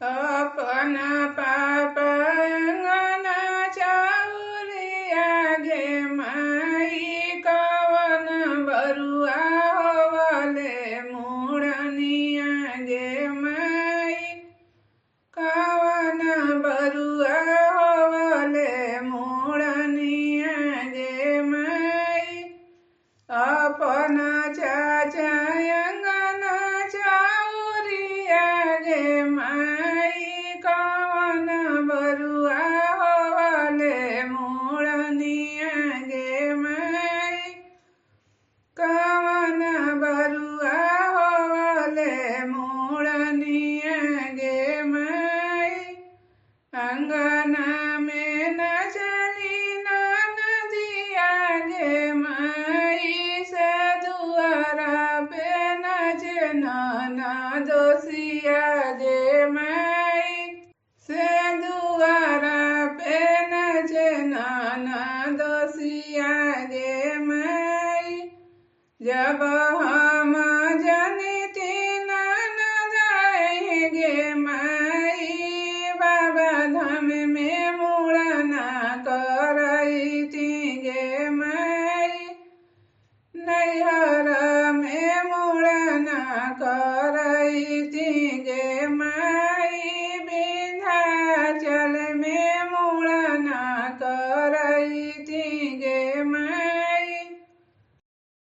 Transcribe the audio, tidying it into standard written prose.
अपना पाप अंगना चाउरिया गे माई कवन बरुआ होवले मुड़निया गे माई कवन बरुआ होवले मुड़निया गे माई अपना चाचा अंगना चाउरिया गे माई कवन बरुआ होवले मुड़निया गे माई कवन बरुआ होवले मुड़निया गे माई अंगना में न चली ना नदिया गे माई से दुआरा पे नचे नाना दोसिया गे माई से दुआरा पे नचे नाना दोसिया गे माई जब